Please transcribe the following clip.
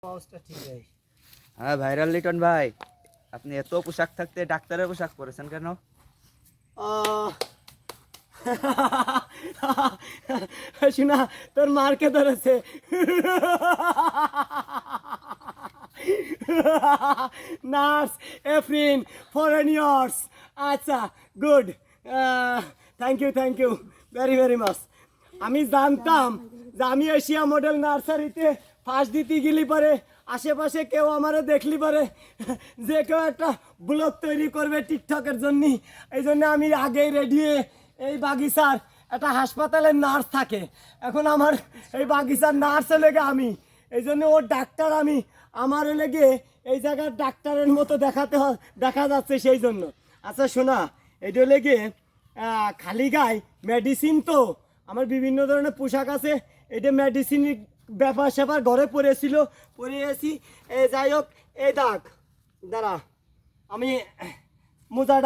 হ্যাঁ ভাইরাল লিটন ভাই, আপনি এত পোশাক থাকতে ডাক্তারের পোশাক পরেছেন কেন? শোনা, তোর মারকে ধরেছে। নার্স এফরিন ফরেন ইয়ার্স। আচ্ছা, good, thank you very very much. আমি জানতাম যে আমি এশিয়া মডেল নার্সারিতে ফার্স্ট দিতে গেলি পরে আশেপাশে কেউ আমারে দেখলি পরে যে কেউ একটা ব্লগ তৈরি করবে টিকটকের জন্য। এই জন্য আমি আগেই রেডি হয়ে এই বাগিচার একটা হাসপাতালের নার্স থাকে, এখন আমার এই বাগিচার নার্স লেগে আমি, এই জন্য ওর ডাক্তার আমি, আমার লেগে এই জায়গার ডাক্তারের মতো দেখা যাচ্ছে সেই জন্য। আচ্ছা শোনা, এটা লেগে খালি গায়ে মেডিসিন, তো আমার বিভিন্ন ধরনের পোশাক আছে, এটা মেডিসিন ব্যাপার স্যাপার ঘরে পরেছি। যাই হোক, এই দাগ দাঁড়া, আমি মোজাটা